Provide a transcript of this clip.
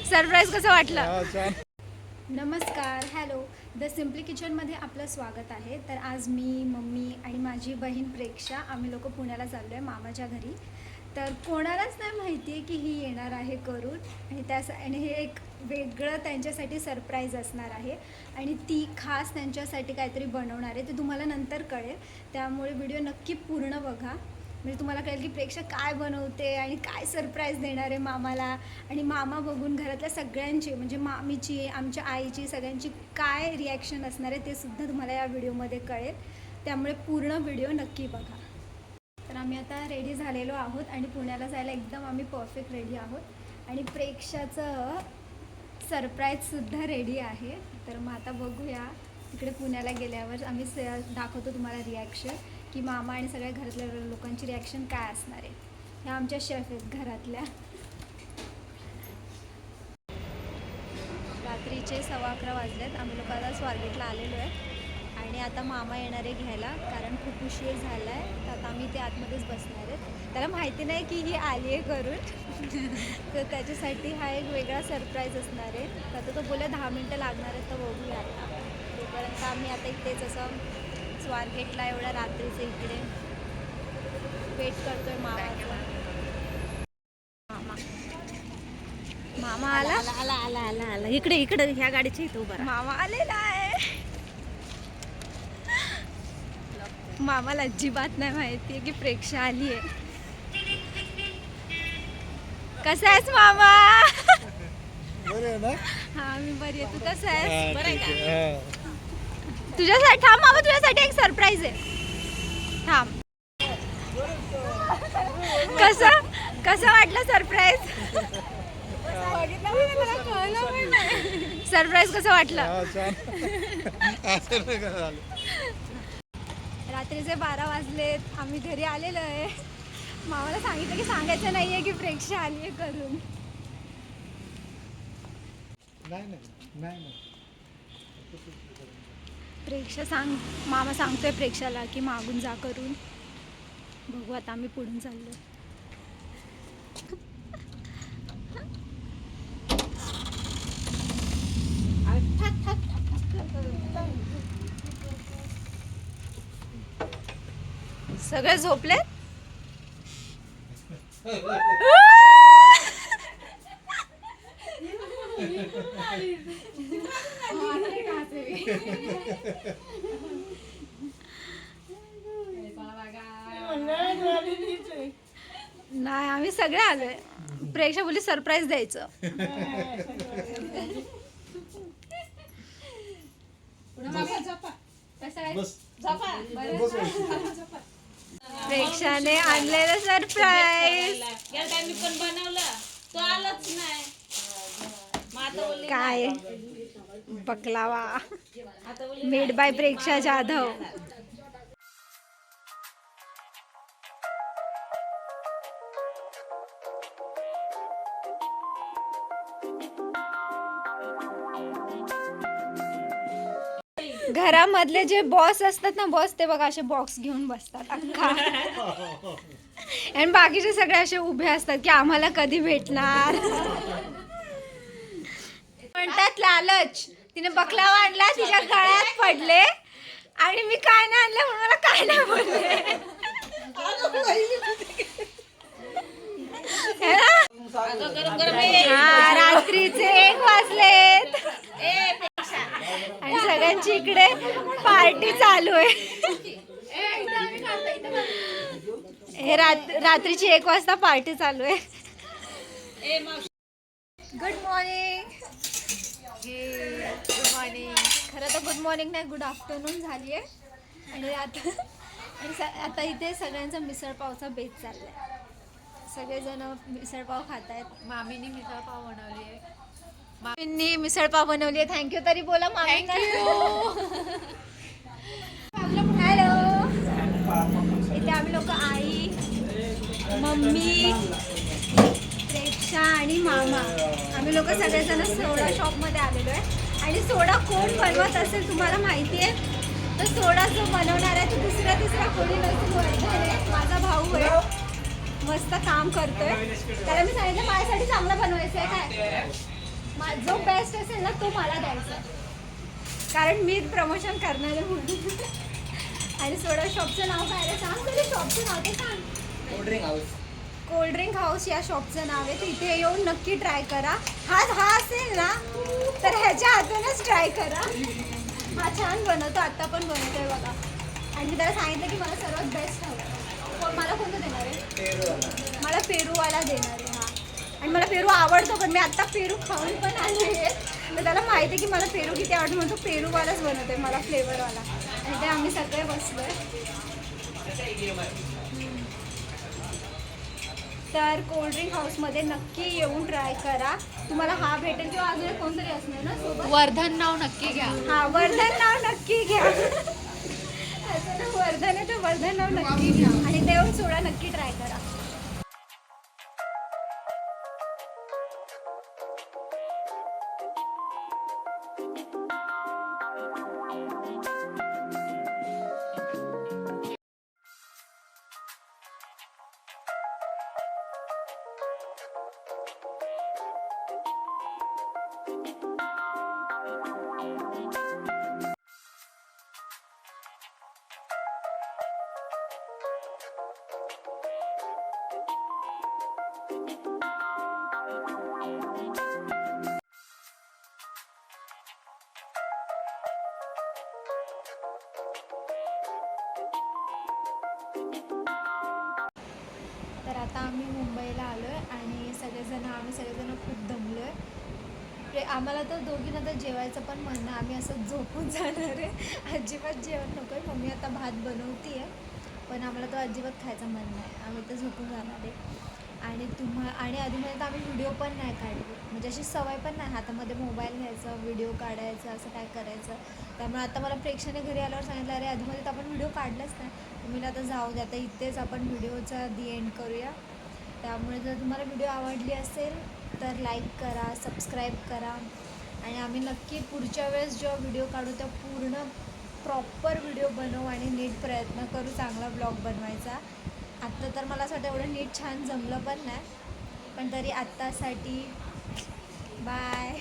Surprise कसं वाटलं? नमस्कार, हॅलो. द सिम्पली किचनमध्ये आपलं स्वागत आहे. तर आज मी, मम्मी आणि माझी बहीण प्रेक्षा आम्ही लोक पुण्याला चाललो आहे मामाच्या घरी. तर कोणालाच नाही माहिती आहे की ही येणार आहे करून, आणि हे एक वेगळं त्यांच्यासाठी सरप्राईज असणार आहे आणि ती खास त्यांच्यासाठी काहीतरी बनवणार आहे. ते तुम्हाला नंतर कळेल, त्यामुळे व्हिडिओ नक्की पूर्ण बघा. म्हणजे तुम्हाला कळेल की प्रेक्षा काय बनवते आणि काय सरप्राईज देणार आहे मामाला. आणि मामा बघून घरातल्या सगळ्यांची, म्हणजे मामीची, आमच्या आईची, सगळ्यांची काय रिॲक्शन असणार आहे ते सुद्धा तुम्हाला या व्हिडिओमध्ये कळेल. त्यामुळे पूर्ण व्हिडिओ नक्की बघा. तर आम्ही आता रेडी झालेलो आहोत आणि पुण्याला जायला एकदम आम्ही परफेक्ट रेडी आहोत. आणि प्रेक्षाचं सरप्राईजसुद्धा रेडी आहे. तर मग आता बघूया तिकडे पुण्याला गेल्यावर आम्ही दाखवतो तुम्हाला रिॲक्शन की मामा आणि सगळ्या घरातल्या लोकांची रिॲक्शन काय असणार आहे. ह्या आमच्या शेफ आहेत घरातल्या. रात्रीचे 11:15 वाजलेत. आम्ही लोक आता स्वारगेटला आलेलो आहे आणि आता मामा येणार आहे घ्यायला, कारण खूप उशीर झाला आहे. तर आता आम्ही ते आतमध्येच बसणार आहेत. त्याला माहिती नाही की ही आली आहे करून. तर त्याच्यासाठी हा एक वेगळा सरप्राईज असणार आहे. तर आता तो बोलला 10 मिनटं लागणार आहेत, तर बघूया आता. तोपर्यंत आम्ही आता इथेच असं स्वारगेटला एवढ्या रात्रीचं इकडे वेट करतोय मामाचा. मामा आला आला आला आला आला इकडे इकडे ह्या गाडीच्या इथं उभा. मामा आलेला आहे. मामाला अजिबात नाही माहिती आहे की प्रेक्षा आली आहे. कसा आहेस मामा? हा, मी बरी आहे. तू कसा आहेस? बरं आहे का? तुझ्यासाठी थांब मामा, तुझ्यासाठी एक सरप्राईज आहे. थांब. कसं वाटलं सरप्राईज? सरप्राईज कसं वाटलं? रात्रीचे 12 वाजलेत. आम्ही घरी आलेलो आहे. मामाला सांगितलं की सांगायचं नाही आहे की प्रेक्षा आली आहे करून. मामा सांगतोय प्रेक्षाला की मागून जा करून. बघू आता आम्ही पुढून चाललो. सगळे झोपले. नाही, आम्ही सगळे आलोय. प्रेक्षा बोली सरप्राईज द्यायचं. प्रेक्षाने आणलेलं सरप्राईज पण बनवलं तो आलाच नाही. काय बकलावा मेड बाय प्रेक्षा जाधव. घरामधले जे बॉस असतात ना, बॉस, ते बघा असे बॉक्स घेऊन बसतात अख्खा. आणि बाकीचे सगळे असे उभे असतात की आम्हाला कधी भेटणार. म्हणतात लालच. तिने बकलावा आणला, तिच्या गळ्यात पडले आणि मी काय नाही आणलं म्हणून मला काय नाही बोलले. रात्रीचे 1 वाजलेत आणि सगळ्यांची इकडे पार्टी चालू आहे. हे रात्रीची 1 वाजता पार्टी चालू आहे. Good morning. Good morning. खरं तर गुड मॉर्निंग नाही, गुड आफ्टरनून झाली आहे. आणि आता इथे सगळ्यांचा मिसळपावचा बेत चाललाय. सगळेजण मिसळपाव खात आहेत. मामीने मिसळपाव बनवली आहे. मामींनी मिसळपाव बनवली आहे. थँक्यू तरी बोला मामी. हॅलो. इथे आम्ही लोक, आई, मम्मी, प्रेक्षा आणि मामा, आम्ही लोक सगळेजण सोडा शॉपमध्ये आलेलो आहे. आणि सोडा कोण बनवत असेल तुम्हाला माहिती आहे? तर सोडा जो बनवणार आहे तो दुसरा तिसरा कोणी नसतो. मस्त काम करतोय. त्याला मी सांगितलं माझ्यासाठी चांगलं बनवायचं आहे काय, जो बेस्ट असेल ना तो मला द्यायचा, कारण मी प्रमोशन करणार आहे म्हणून. आणि सोडा शॉपचं नाव काय आहे सांग, तरी शॉपचं नाव ते सांग. कोल्ड्रिंक हाऊस या शॉपचं नाव आहे. तर इथे येऊन नक्की ट्राय करा. हा असेल ना तर ह्याच्या हातूनच ट्राय करा. हा छान बनवतो, आत्ता पण बनवतोय बघा. आणि मी त्याला सांगितलं की मला सर्वात बेस्ट हवं. मला कोणतं देणार आहे? मला पेरूवाला देणार आहे. हा, आणि मला पेरू आवडतो, पण मी आत्ता पेरू खाऊन पण आले आहे. तर त्याला माहिती आहे की मला पेरू किती आवडतो, म्हणून तो पेरूवालाच बनवतोय मला फ्लेवरवाला. आणि ते आम्ही सगळे बसलोय. तर कोल्ड्रिंक हाऊसमध्ये नक्की येऊन ट्राय करा. तुम्हाला हा भेटेल किंवा अजून कोणतरी असणार ना सोबत. वर्धन नाव नक्की घ्या. हा, वर्धन नाव नक्की घ्या. असं ना, वर्धन आहे तर वर्धन नाव नक्की घ्या आणि ते येऊन सोडा नक्की ट्राय करा. तर आता आम्ही मुंबईला आलो आहे आणि आम्ही सगळेजण खूप दमलो आहे. आम्हाला तर दोघींना तर जेवायचं पण म्हणणं, आम्ही असं झोपून जाणार आहे. अजिबात जेवण नको आहे. मम्मी आता भात बनवते आहे, पण आम्हाला तो अजिबात खायचा मन नाही. आम्ही तर झोपून जाणार आहे. आणि आधीमध्ये तर आम्ही व्हिडिओ पण नाही काढले, म्हणजे अशी सवय पण नाही हातामध्ये मोबाईल घ्यायचा व्हिडिओ काढायचा असं काय करायचं. त्यामुळे आता मला प्रेक्षाने घरी आल्यावर सांगितलं अरे आधीमध्ये तर आपण व्हिडिओ काढलाच नाही. मी आता जाऊ दे, आता इथेच आपण व्हिडिओचा एंड करूया. त्यामुळे जर तुम्हाला व्हिडिओ आवडली असेल तर लाईक करा, सबस्क्राईब करा. आणि आम्ही नक्की पुढच्या वेळेस जेव्हा व्हिडिओ काढू तेव्हा पूर्ण प्रॉपर व्हिडिओ बनवू आणि नीट प्रयत्न करू चांगला ब्लॉग बनवायचा. आत्ता तर मला असं वाटतं एवढं नीट छान जमलं पण नाही, पण तरी आत्तासाठी बाय.